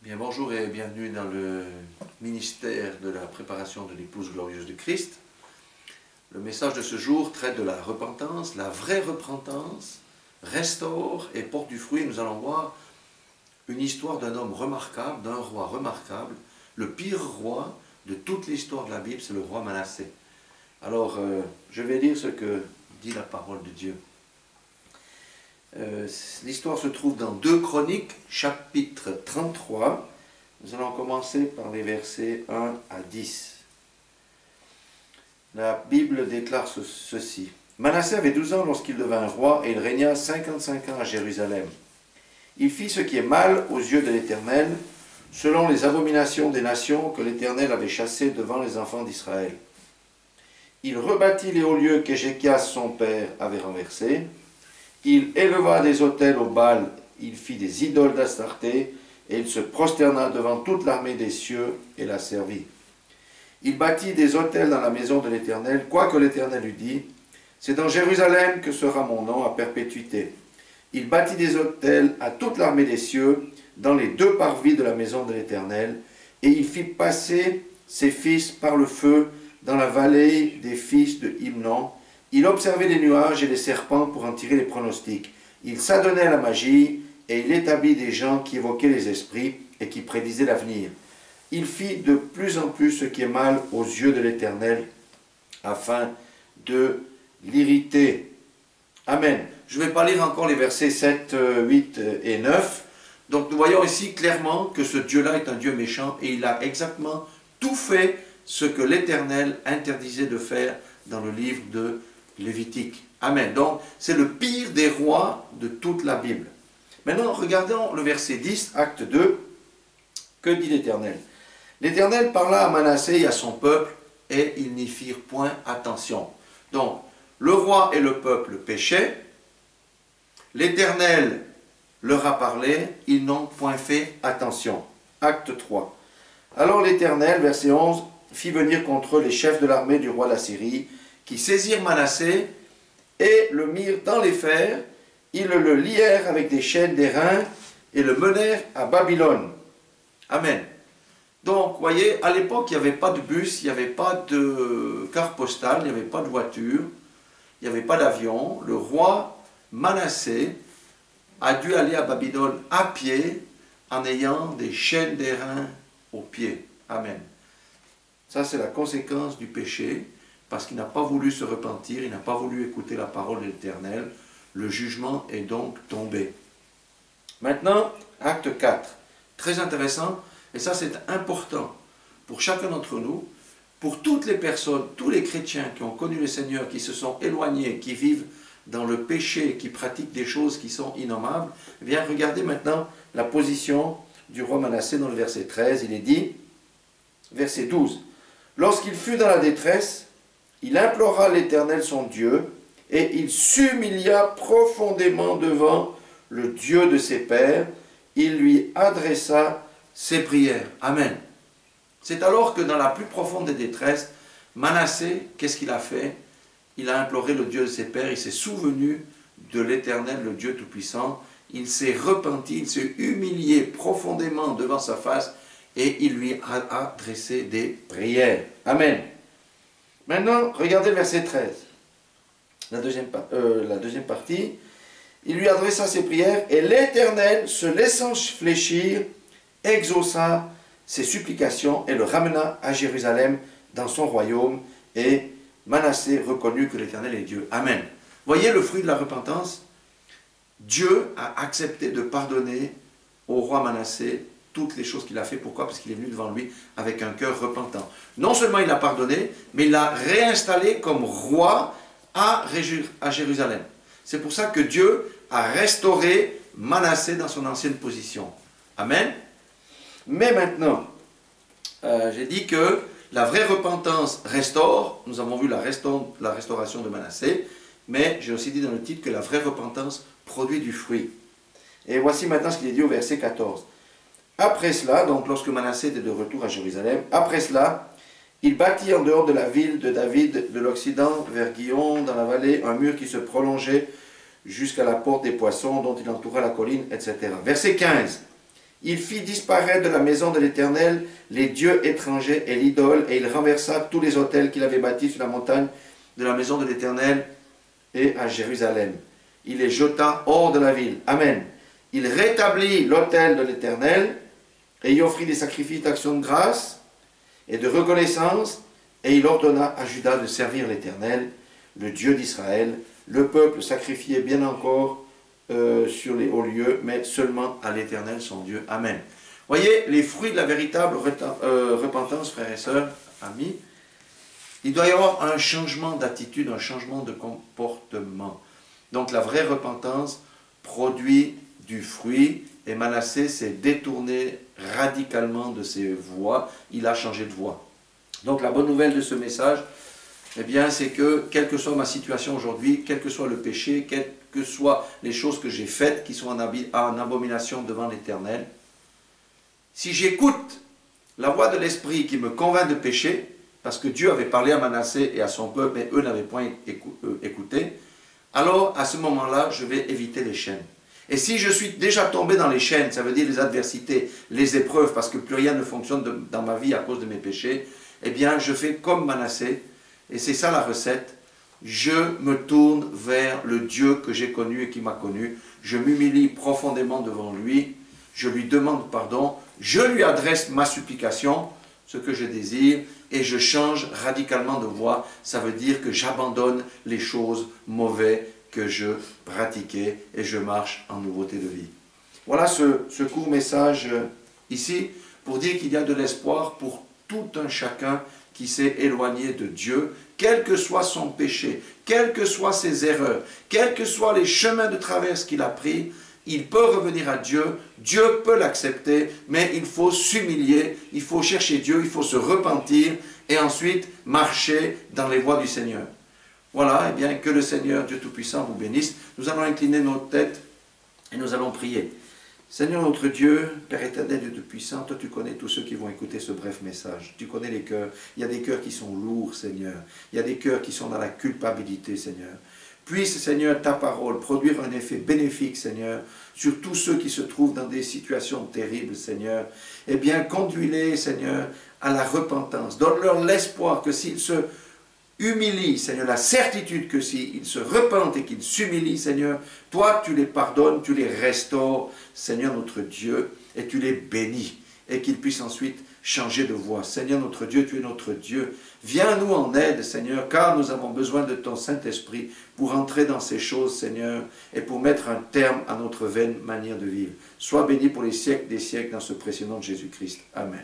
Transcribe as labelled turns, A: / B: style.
A: Bien, bonjour et bienvenue dans le ministère de la préparation de l'épouse glorieuse de Christ. Le message de ce jour traite de la repentance, la vraie repentance, restaure et porte du fruit. Nous allons voir une histoire d'un homme remarquable, d'un roi remarquable, le pire roi de toute l'histoire de la Bible, c'est le roi Manassé. Alors, je vais lire ce que dit la parole de Dieu. L'histoire se trouve dans 2 Chroniques, chapitre 33. Nous allons commencer par les versets 1 à 10. La Bible déclare ceci. Manassé avait 12 ans lorsqu'il devint roi et il régna 55 ans à Jérusalem. Il fit ce qui est mal aux yeux de l'Éternel, selon les abominations des nations que l'Éternel avait chassées devant les enfants d'Israël. Il rebâtit les hauts lieux qu'Ézéchias son père avait renversés. Il éleva des autels au Baal, il fit des idoles d'Astarté, et il se prosterna devant toute l'armée des cieux et la servit. Il bâtit des autels dans la maison de l'Éternel, quoique l'Éternel eût dit, « C'est dans Jérusalem que sera mon nom à perpétuité. » Il bâtit des autels à toute l'armée des cieux, dans les 2 parvis de la maison de l'Éternel, et il fit passer ses fils par le feu dans la vallée des fils de Himnon. Il observait les nuages et les serpents pour en tirer les pronostics. Il s'adonnait à la magie et il établit des gens qui évoquaient les esprits et qui prédisaient l'avenir. Il fit de plus en plus ce qui est mal aux yeux de l'Éternel afin de l'irriter. Amen. Je ne vais pas lire encore les versets 7, 8 et 9. Donc nous voyons ici clairement que ce Dieu-là est un Dieu méchant et il a exactement tout fait ce que l'Éternel interdisait de faire dans le livre de Lévitique. Amen. Donc, c'est le pire des rois de toute la Bible. Maintenant, regardons le verset 10, acte 2. Que dit l'Éternel? L'Éternel parla à Manassé et à son peuple, et ils n'y firent point attention. Donc, le roi et le peuple péchaient. L'Éternel leur a parlé, ils n'ont point fait attention. Acte 3. Alors l'Éternel, verset 11, fit venir contre eux les chefs de l'armée du roi d'Assyrie, qui saisirent Manassé et le mirent dans les fers. Ils le lièrent avec des chaînes d'airain et le menèrent à Babylone. Amen. Donc, vous voyez, à l'époque, il n'y avait pas de bus, il n'y avait pas de carte postale, il n'y avait pas de voiture, il n'y avait pas d'avion. Le roi Manassé a dû aller à Babylone à pied en ayant des chaînes d'airain aux pieds. Amen. Ça, c'est la conséquence du péché, parce qu'il n'a pas voulu se repentir, il n'a pas voulu écouter la parole de l'Éternel. Le jugement est donc tombé. Maintenant, acte 4. Très intéressant, et ça c'est important pour chacun d'entre nous, pour toutes les personnes, tous les chrétiens qui ont connu le Seigneur, qui se sont éloignés, qui vivent dans le péché, qui pratiquent des choses qui sont innommables. Eh bien, regardez maintenant la position du roi Manassé dans le verset 13. Il est dit, verset 12, « Lorsqu'il fut dans la détresse, il implora l'Éternel son Dieu, et il s'humilia profondément devant le Dieu de ses pères. Il lui adressa ses prières. » Amen. C'est alors que dans la plus profonde des détresses, Manassé, qu'est-ce qu'il a fait? Il a imploré le Dieu de ses pères, il s'est souvenu de l'Éternel, le Dieu Tout-Puissant. Il s'est repenti, il s'est humilié profondément devant sa face, et il lui a adressé des prières. Amen. Maintenant, regardez le verset 13, la deuxième partie. Il lui adressa ses prières, et l'Éternel, se laissant fléchir, exauça ses supplications et le ramena à Jérusalem dans son royaume, et Manassé reconnut que l'Éternel est Dieu. Amen. Voyez le fruit de la repentance? Dieu a accepté de pardonner au roi Manassé toutes les choses qu'il a fait. Pourquoi? Parce qu'il est venu devant lui avec un cœur repentant. Non seulement il a pardonné, mais il l'a réinstallé comme roi à Jérusalem. C'est pour ça que Dieu a restauré Manassé dans son ancienne position. Amen. Mais maintenant, j'ai dit que la vraie repentance restaure. Nous avons vu la restauration de Manassé, mais j'ai aussi dit dans le titre que la vraie repentance produit du fruit. Et voici maintenant ce qu'il est dit au verset 14. Après cela, donc lorsque Manassé était de retour à Jérusalem, après cela, il bâtit en dehors de la ville de David, de l'Occident vers Guillon, dans la vallée, un mur qui se prolongeait jusqu'à la porte des poissons, dont il entoura la colline, etc. Verset 15. Il fit disparaître de la maison de l'Éternel les dieux étrangers et l'idole, et il renversa tous les autels qu'il avait bâtis sur la montagne de la maison de l'Éternel et à Jérusalem. Il les jeta hors de la ville. Amen. Il rétablit l'autel de l'Éternel et y offrit des sacrifices d'action de grâce et de reconnaissance, et il ordonna à Juda de servir l'Éternel, le Dieu d'Israël. Le peuple sacrifiait bien encore sur les hauts lieux, mais seulement à l'Éternel son Dieu. Amen. Voyez, les fruits de la véritable repentance, frères et sœurs, amis, il doit y avoir un changement d'attitude, un changement de comportement. Donc la vraie repentance produit du fruit, et Manassé s'est détourné radicalement de ses voies, il a changé de voie. Donc la bonne nouvelle de ce message, eh bien, c'est que, quelle que soit ma situation aujourd'hui, quel que soit le péché, quelles que soient les choses que j'ai faites qui sont en abomination devant l'Éternel, si j'écoute la voix de l'Esprit qui me convainc de pécher, parce que Dieu avait parlé à Manassé et à son peuple, mais eux n'avaient point écouté, alors à ce moment-là, je vais éviter les chaînes. Et si je suis déjà tombé dans les chaînes, ça veut dire les adversités, les épreuves, parce que plus rien ne fonctionne dans ma vie à cause de mes péchés, eh bien, je fais comme Manassé, et c'est ça la recette. Je me tourne vers le Dieu que j'ai connu et qui m'a connu. Je m'humilie profondément devant lui. Je lui demande pardon. Je lui adresse ma supplication, ce que je désire, et je change radicalement de voie. Ça veut dire que j'abandonne les choses mauvaises que je pratiquais et je marche en nouveauté de vie. Voilà ce court message ici pour dire qu'il y a de l'espoir pour tout un chacun qui s'est éloigné de Dieu, quel que soit son péché, quelles que soient ses erreurs, quels que soient les chemins de traverse qu'il a pris, il peut revenir à Dieu, Dieu peut l'accepter, mais il faut s'humilier, il faut chercher Dieu, il faut se repentir et ensuite marcher dans les voies du Seigneur. Voilà, eh bien, que le Seigneur, Dieu Tout-Puissant, vous bénisse. Nous allons incliner nos têtes et nous allons prier. Seigneur notre Dieu, Père éternel, Dieu Tout-Puissant, toi tu connais tous ceux qui vont écouter ce bref message. Tu connais les cœurs. Il y a des cœurs qui sont lourds, Seigneur. Il y a des cœurs qui sont dans la culpabilité, Seigneur. Puisse, Seigneur, ta parole produire un effet bénéfique, Seigneur, sur tous ceux qui se trouvent dans des situations terribles, Seigneur. Eh bien, conduis-les, Seigneur, à la repentance. Donne-leur l'espoir que s'ils se humilient, Seigneur, la certitude que s'ils se repentent et qu'ils s'humilient, Seigneur, toi, tu les pardonnes, tu les restaures, Seigneur notre Dieu, et tu les bénis, et qu'ils puissent ensuite changer de voie. Seigneur notre Dieu, tu es notre Dieu. Viens-nous en aide, Seigneur, car nous avons besoin de ton Saint-Esprit pour entrer dans ces choses, Seigneur, et pour mettre un terme à notre vaine manière de vivre. Sois béni pour les siècles des siècles dans ce précieux nom de Jésus-Christ. Amen.